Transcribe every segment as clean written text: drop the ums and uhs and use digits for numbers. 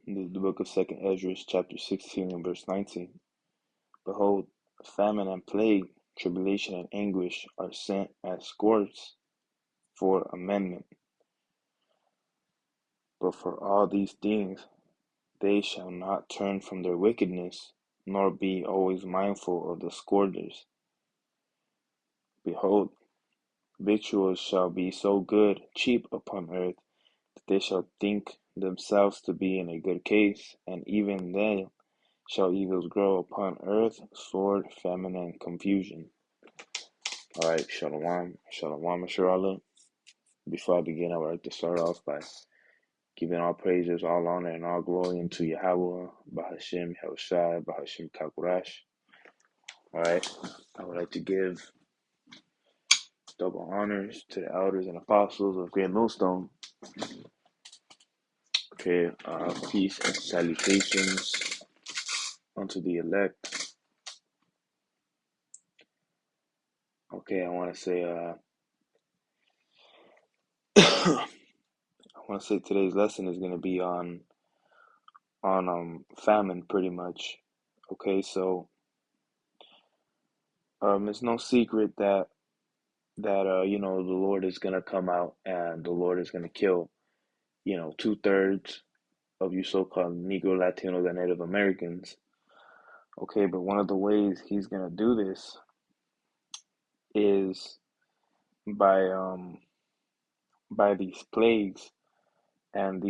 The book of Second Ezra, chapter 16 and verse 19. Behold, famine and plague, tribulation and anguish are sent as scores for amendment. But for all these things they shall not turn from their wickedness, nor be always mindful of the scourgers. Behold, victuals shall be so good, cheap upon earth, that they shall think themselves to be in a good case, and even then shall evils grow upon earth, sword, famine, and confusion. All right, shalom, shalom, inshallah. Before I begin, I would like to start off by giving all praises, all honor, and all glory unto Yahweh, Bahashim, Helshai, Bahashim, Kakurash. All right, I would like to give double honors to the elders and apostles of Great Millstone. Okay, peace and salutations unto the elect. Okay, I want to say, today's lesson is going to be on famine, pretty much. Okay, so it's no secret that the Lord is going to come out and the Lord is going to kill 2/3 of you so-called Negro, Latinos, and Native Americans. Okay, but one of the ways he's going to do this is by these plagues and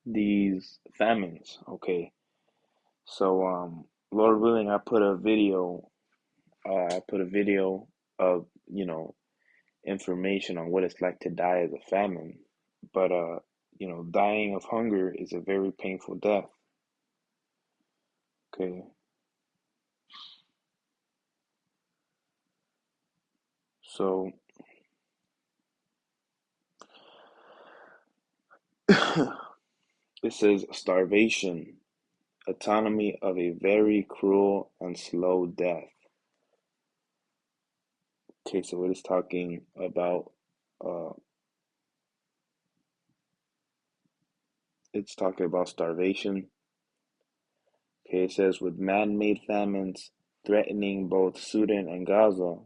these famines. Okay, so Lord willing, I put a video of information on what it's like to die as a famine, but dying of hunger is a very painful death. Okay, so it says starvation, autonomy of a very cruel and slow death. Okay, so it is talking about uh, starvation. Okay, it says with man-made famines threatening both Sudan and Gaza,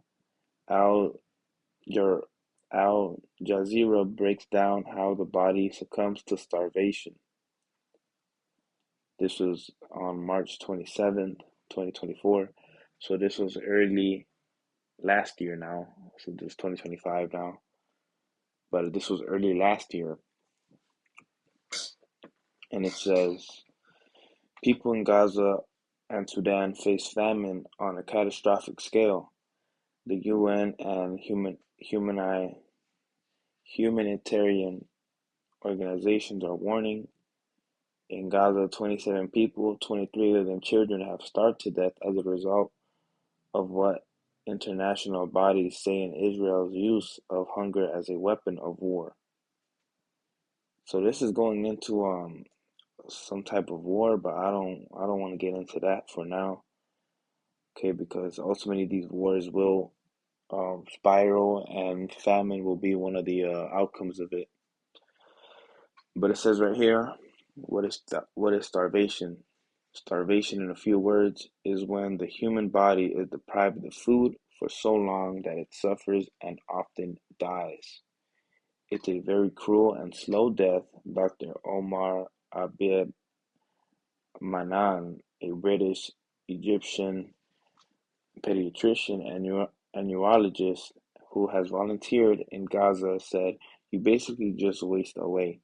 Al Jar- Al Jazeera breaks down how the body succumbs to starvation. This was on March 27th, 2024. So this was early last year now. So this is 2025 now. But this was early last year. And it says people in Gaza and Sudan face famine on a catastrophic scale. The UN and humanitarian organizations are warning. In Gaza, 27 people, 23 of them children, have starved to death as a result of what international bodies say in Israel's use of hunger as a weapon of war. So this is going into some type of war, but I don't want to get into that for now. Okay, because ultimately these wars will spiral, and famine will be one of the outcomes of it. But it says right here, what is starvation? Starvation, in a few words, is when the human body is deprived of food for so long that it suffers and often dies. It's a very cruel and slow death. Dr. Omar Abed Manan, a British Egyptian pediatrician and neurologist who has volunteered in Gaza, said, "You basically just waste away."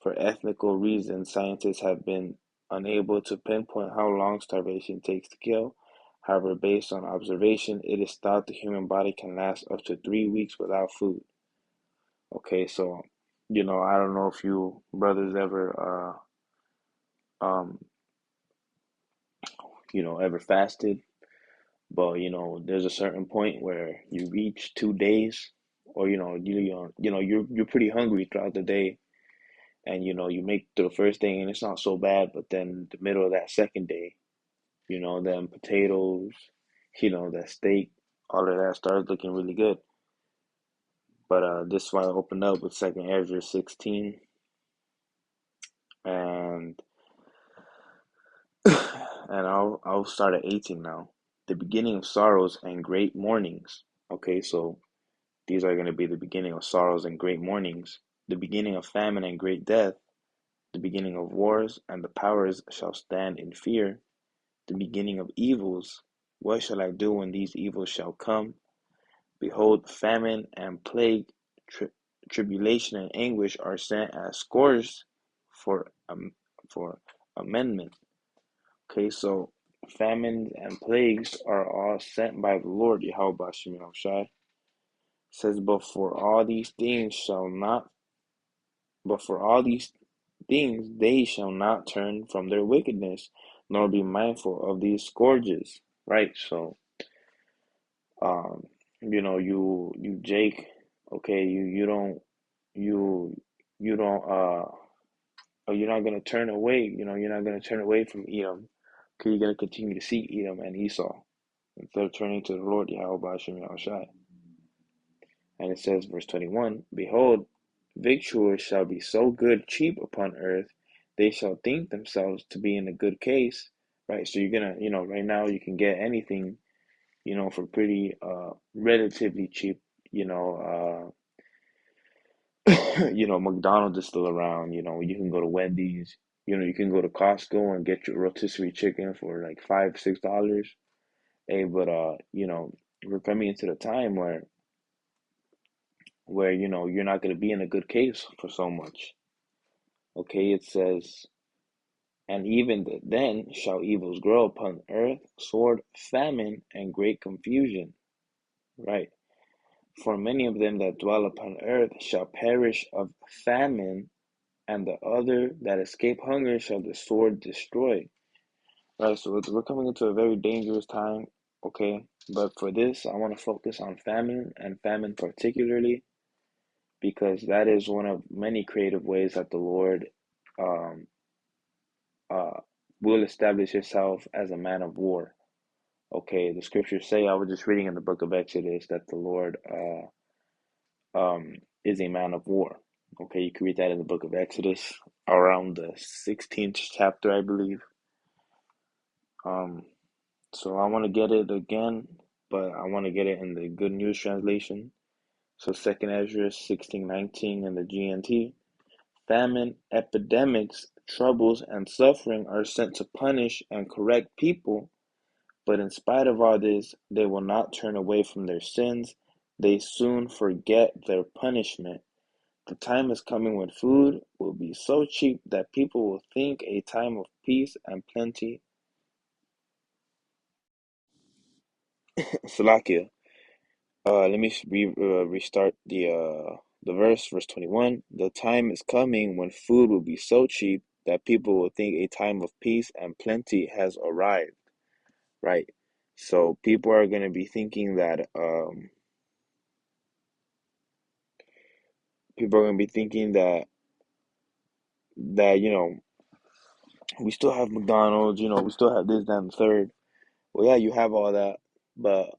For ethical reasons, scientists have been unable to pinpoint how long starvation takes to kill. However, based on observation, it is thought the human body can last up to 3 weeks without food. Okay, so I don't know if you brothers ever um ever fasted, but there's a certain point where you reach 2 days, or you're pretty hungry throughout the day, and you make to the first thing and it's not so bad, but then the middle of that second day, them potatoes, that steak, all of that starts looking really good. But this is why I opened up with Second Ezra 16 And and I'll start at 18 now. The beginning of sorrows and great mournings. Okay, so these are going to be the beginning of sorrows and great mournings, the beginning of famine and great death, the beginning of wars, and the powers shall stand in fear, the beginning of evils. What shall I do when these evils shall come? Behold, famine and plague, tri- tribulation and anguish are sent as scores for for amendment. Okay, so famines and plagues are all sent by the Lord Yahweh Bashim Shai. Says, but for all these things they shall not turn from their wickedness, nor be mindful of these scourges. Right? So um you Jake, okay, you you don't you're not gonna turn away, you're not gonna turn away from Edom. Okay, you're gonna continue to seek Edom and Esau instead of turning to the Lord Yahweh Bashim Yahushai. And it says, verse 21, behold, victuals shall be so good cheap upon earth, they shall think themselves to be in a good case. Right? So you're gonna, right now you can get anything, for pretty relatively cheap, you know, McDonald's is still around, you can go to Wendy's, you can go to Costco and get your rotisserie chicken for like $5, $6. Hey, but we're coming into the time where you're not going to be in a good case for so much. Okay, it says, and even then shall evils grow upon earth, sword, famine, and great confusion. Right? For many of them that dwell upon earth shall perish of famine, and the other that escape hunger shall the sword destroy. Right, so we're coming into a very dangerous time, okay? But for this, I want to focus on famine, and famine particularly, because that is one of many creative ways that the Lord um, uh, will establish himself as a man of war. Okay, the scriptures say, I was just reading in the book of Exodus that the Lord is a man of war. Okay, you can read that in the book of Exodus around the 16th chapter, I believe. Um, so I want to get it again, but I want to get it in the Good News translation. So Second Ezra 16:19 in the GNT. Famine, epidemics, troubles, and suffering are sent to punish and correct people, but in spite of all this, they will not turn away from their sins. They soon forget their punishment. The time is coming when food will be so cheap that people will think a time of peace and plenty. Salakia. Let me restart the verse 21. The time is coming when food will be so cheap that people will think a time of peace and plenty has arrived. Right. So people are going to be thinking that people are going to be thinking that we still have McDonald's, we still have this, that, and the third. Well, yeah, you have all that, but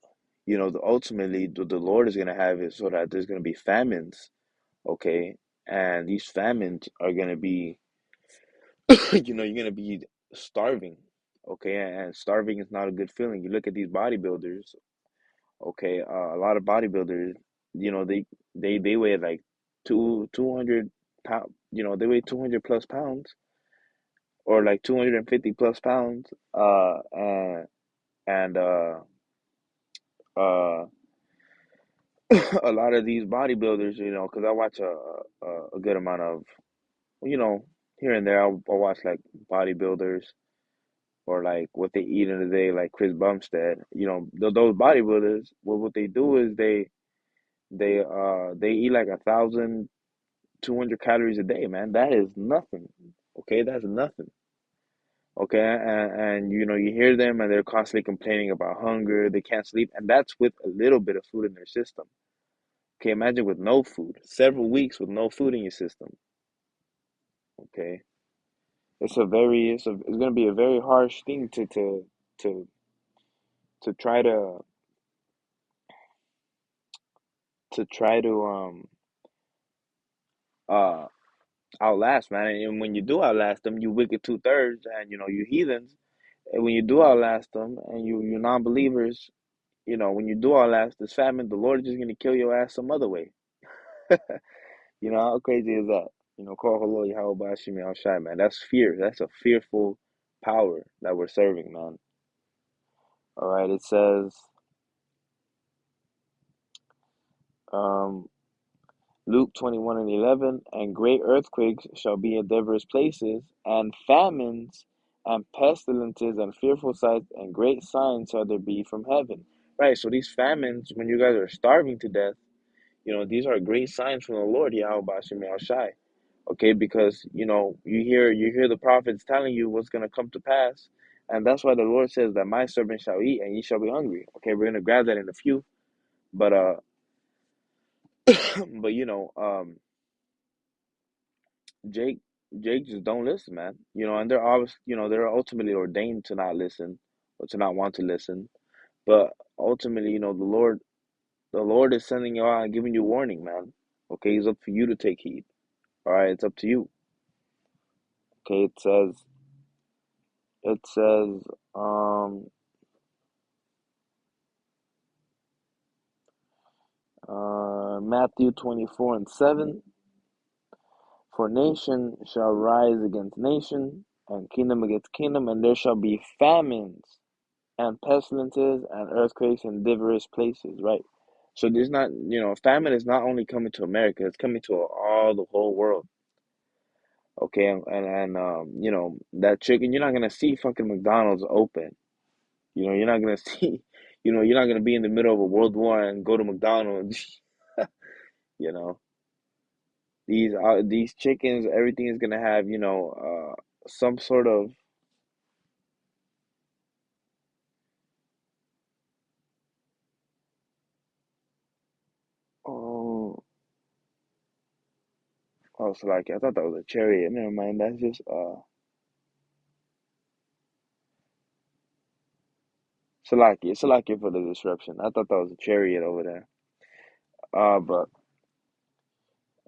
ultimately the Lord is going to have it so that there's going to be famines, okay? And these famines are going to be, you're going to be starving, okay? And starving is not a good feeling. You look at these bodybuilders, okay? A lot of bodybuilders, they weigh like 200 pounds, they weigh 200 plus pounds or like 250 plus pounds, and uh, a lot of these bodybuilders, because I watch a good amount of, you know, here and there, I'll watch like bodybuilders or like what they eat in a day, like Chris Bumstead. Those bodybuilders, what they do is they eat like 1,200 calories a day, man. That is nothing. Okay, that's nothing. Okay, and you hear them and they're constantly complaining about hunger, they can't sleep, and that's with a little bit of food in their system. Okay, imagine with no food, several weeks with no food in your system. Okay, it's going to be a very harsh thing to to try to try to uh outlast, man. And when you do outlast them, you wicked two thirds, and you heathens. And when you do outlast them, and you non-believers, when you do outlast this famine, the Lord is just gonna kill your ass some other way. How crazy is that? Call hello Yahweh Bashimi Al Shai, man. That's fear. That's a fearful power that we're serving, man. All right, it says, um, Luke 21 and 11, and great earthquakes shall be in diverse places, and famines, and pestilences, and fearful sights, and great signs shall there be from heaven. Right, so these famines, when you guys are starving to death, these are great signs from the Lord, Yahweh Bashim Al Shai. Okay, because you hear the prophets telling you what's gonna come to pass, and that's why the Lord says that my servant shall eat and ye shall be hungry. Okay, we're gonna grab that in a few, but but Jake Jake just don't listen, man. And they're obvious, they're ultimately ordained to not listen or to not want to listen. But ultimately, the Lord is sending you out and giving you warning, man. Okay, it's up for you to take heed. All right, it's up to you. Okay, it says, um, Matthew 24 and 7, for nation shall rise against nation, and kingdom against kingdom, and there shall be famines and pestilences and earthquakes in diverse places, right? So there's not, famine is not only coming to America, it's coming to all the whole world. Okay, and that chicken, you're not gonna see fucking McDonald's open. You're not gonna see, you're not gonna be in the middle of a world war and go to McDonald's. You know, these chickens, everything is gonna have, some sort of, oh, oh, so like I thought that was a chariot. Never mind, that's just Salakia for the disruption. I thought that was a chariot over there. But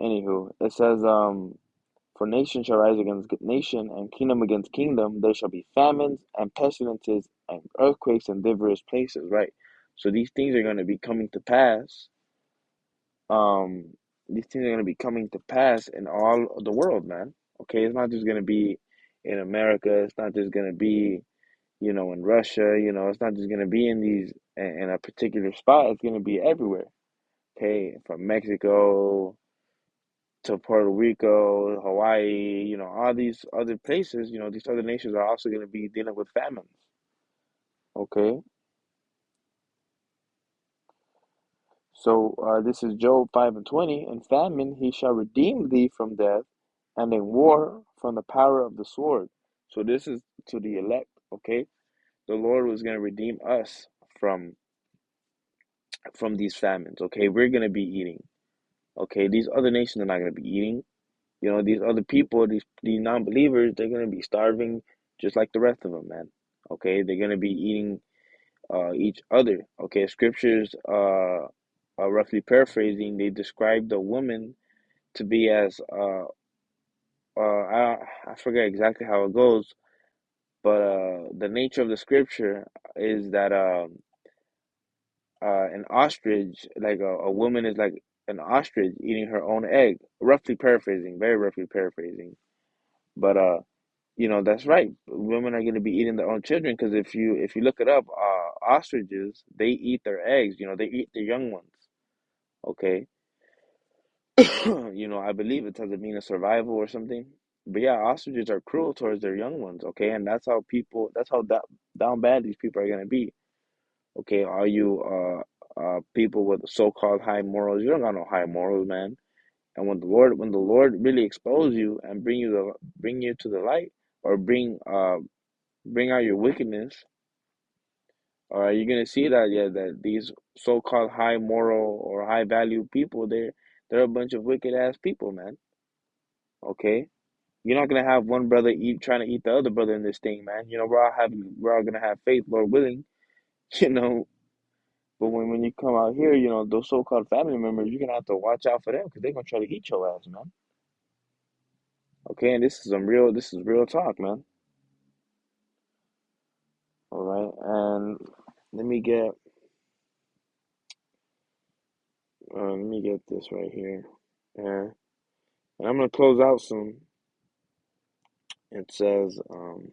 anywho, it says, for nation shall rise against nation, and kingdom against kingdom. There shall be famines and pestilences and earthquakes in diverse places. Right. So these things are going to be coming to pass. Um, these things are going to be coming to pass in all of the world, man. Okay, it's not just going to be in America. It's not just going to be, in Russia. It's not just going to be in in a particular spot. It's going to be everywhere. Okay, from Mexico to Puerto Rico, Hawaii, all these other places, these other nations are also going to be dealing with famines. Okay, so this is Job 5 and 20. In famine he shall redeem thee from death, and in war from the power of the sword. So this is to the elect. Okay, the Lord was going to redeem us from these famines. Okay, we're going to be eating. Okay, these other nations are not going to be eating. These other people, these non-believers, they're gonna be starving just like the rest of them, man. Okay, they're gonna be eating each other. Okay, scriptures, roughly paraphrasing, they describe the woman to be as I forget exactly how it goes, but the nature of the scripture is that an ostrich, like a woman is like an ostrich eating her own egg. Roughly paraphrasing, very roughly paraphrasing, but that's right. Women are going to be eating their own children because if you look it up, ostriches, they eat their eggs. They eat their young ones. Okay, I believe it has a mean of survival or something. But yeah, ostriches are cruel towards their young ones. Okay, and that's how down bad these people are going to be. Okay, are you people with so-called high morals? You don't got no high morals, man. And when the Lord really expose you and bring you to the light, or bring out your wickedness, all right, you're gonna see that, yeah, that these so-called high moral or high value people, they're a bunch of wicked ass people, man. Okay, you're not gonna have one brother trying to eat the other brother in this thing, man. We're all gonna have faith, Lord willing, you know. But when you come out here, those so-called family members, you're gonna have to watch out for them because they're gonna try to eat your ass, man. Okay, and this is real talk, man. All right, and let me get let me get this right here. And I'm gonna close out soon. It says, all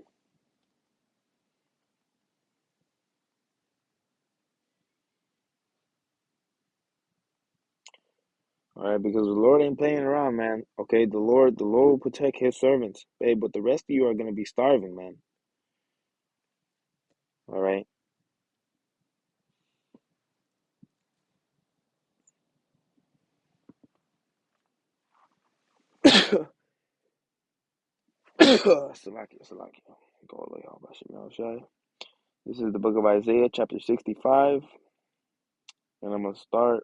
right, because the Lord ain't playing around, man. Okay, the Lord will protect His servants, hey, but the rest of you are gonna be starving, man. All right. Salakia, Salakia. Go all the way out, Bashim Yahushai. This is the book of Isaiah, chapter 65, and I'm gonna start.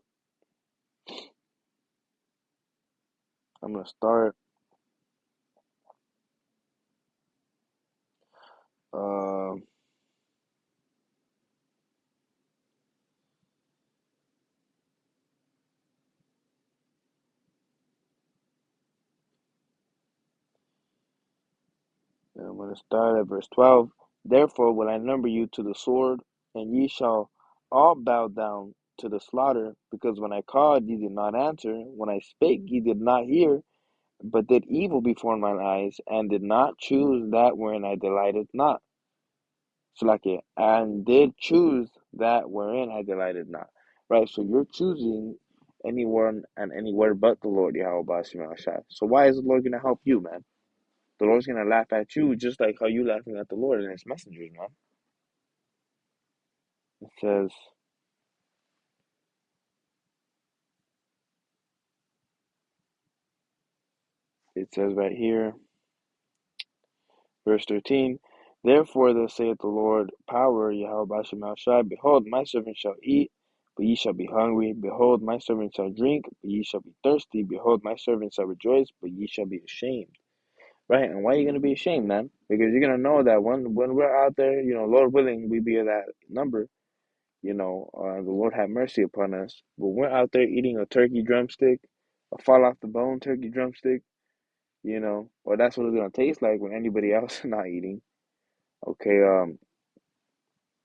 Uh, I'm going to start at verse 12. Therefore will I number you to the sword, and ye shall all bow down to the slaughter, because when I called, ye did not answer. When I spake, ye did not hear, but did evil before mine eyes, and did not choose that wherein I delighted not. Salakia, and did choose that wherein I delighted not. Right, so you're choosing anyone and anywhere but the Lord Yahweh Shai. So why is the Lord going to help you, man? The Lord's gonna laugh at you just like how you laughing at the Lord and His messengers, man. It says, right here, verse 13. Therefore, thus saith the Lord, power, Yahweh Bashem Shai. Behold, my servant shall eat, but ye shall be hungry. Behold, my servant shall drink, but ye shall be thirsty. Behold, my servant shall rejoice, but ye shall be ashamed. Right? And why are you gonna be ashamed, man? Because you're gonna know that when we're out there, Lord willing, we be of that number. The Lord have mercy upon us. But we're out there eating a turkey drumstick, a fall off the bone turkey drumstick, or that's what it's gonna taste like when anybody else is not eating. Okay,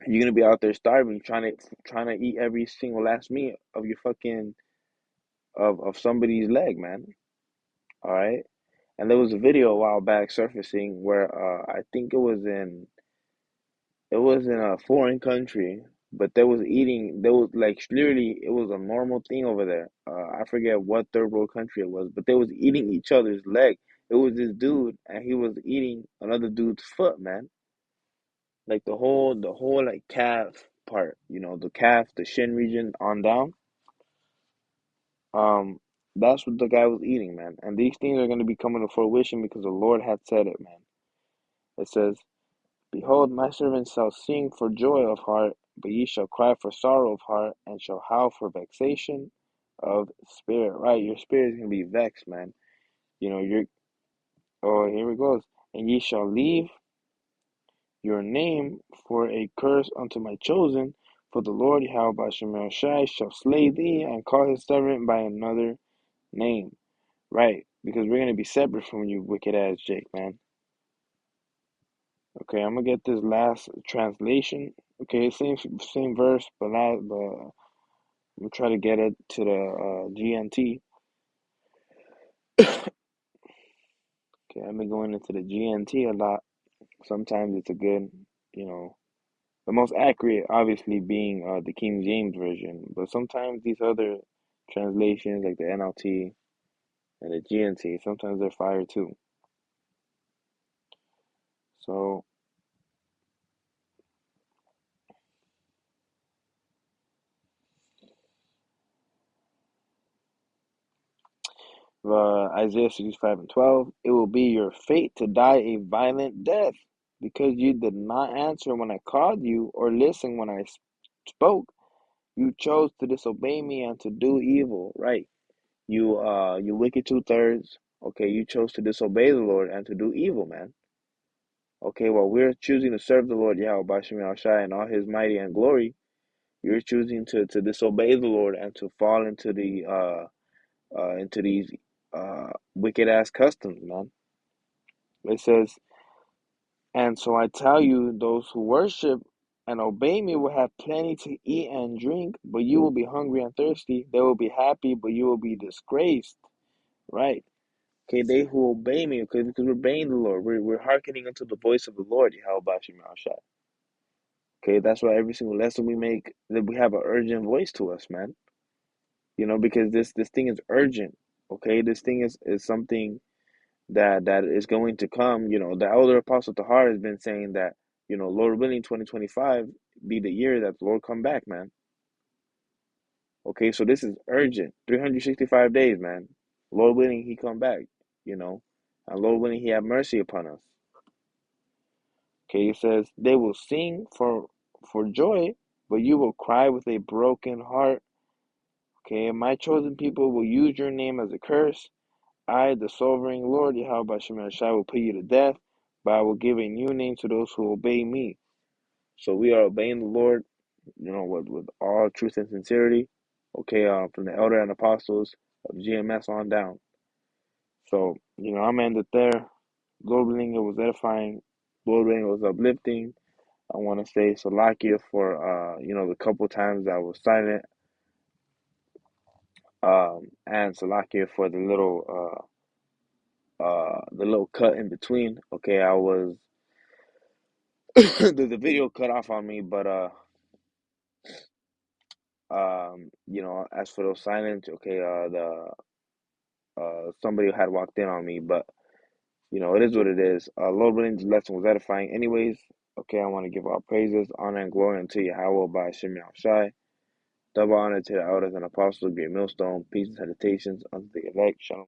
you're gonna be out there starving, trying to eat every single last meat of your fucking of somebody's leg, man. All right, and there was a video a while back surfacing where I think it was in a foreign country, but there was like literally, it was a normal thing over there. I forget what third world country it was, but they was eating each other's leg. It was this dude, and he was eating another dude's foot, man. Like the whole like calf part, the calf, the shin region on down. Um, that's what the guy was eating, man. And these things are going to be coming to fruition because the Lord had said it, man. It says, behold, my servants shall sing for joy of heart, but ye shall cry for sorrow of heart, and shall howl for vexation of spirit. Right? Your spirit is gonna be vexed, man. You're oh, here it goes. And ye shall leave your name for a curse unto my chosen, for the Lord Yahweh Bashem Shai shall slay thee and call his servant by another name. Right? Because we're gonna be separate from you, wicked ass Jake, man. Okay, I'm gonna get this last translation. Okay, same verse, but I'm gonna try to get it to the GNT. Okay, I've been going into the GNT a lot. Sometimes it's a good, you know, the most accurate, obviously, being the King James version. But sometimes these other translations, like the NLT and the GNT, sometimes they're fire too. So Isaiah 65 and 12, it will be your fate to die a violent death, because you did not answer when I called you, or listen when I spoke. You chose to disobey me and to do evil. Right? You wicked two-thirds. Okay, you chose to disobey the Lord and to do evil, man. Okay, well, we're choosing to serve the Lord Yahweh Bashim Shai and all His mighty and glory. You're choosing to disobey the Lord and to fall into these wicked ass customs, man. It says, and so I tell you, those who worship and obey me will have plenty to eat and drink, but you will be hungry and thirsty. They will be happy, but you will be disgraced. Right? Okay, they who obey me, okay, because we're obeying the Lord. We're hearkening unto the voice of the Lord, Yahweh Shem Shai. Okay, that's why every single lesson we make, that we have an urgent voice to us, man. Because this thing is urgent. Okay, this thing is something that is going to come. The elder apostle Tahar has been saying that, Lord willing, 2025 be the year that the Lord come back, man. Okay, so this is urgent. 365 days, man. Lord willing, he come back, and Lord willing, he have mercy upon us. Okay, it says they will sing for joy, but you will cry with a broken heart. Okay, my chosen people will use your name as a curse. I, the sovereign Lord, Yahweh Shem Shai, will put you to death, but I will give a new name to those who obey me. So we are obeying the Lord, with all truth and sincerity. Okay, from the elder and apostles of GMS on down. So, I'm ended there. Lord willing, it was edifying. Lord willing, it was uplifting. I want to say Salakia for, the couple times I was silent. And Salakia for the little cut in between. Okay, I was the video cut off on me, but as for those silence, okay, the somebody had walked in on me, but it is what it is. Lord willing, the lesson was edifying, anyways. Okay, I want to give all praises, honor, and glory unto Yahweh by Shem Shai. Double honor to the elders and apostles, great millstone, peace and salutations unto the elect. Shalom.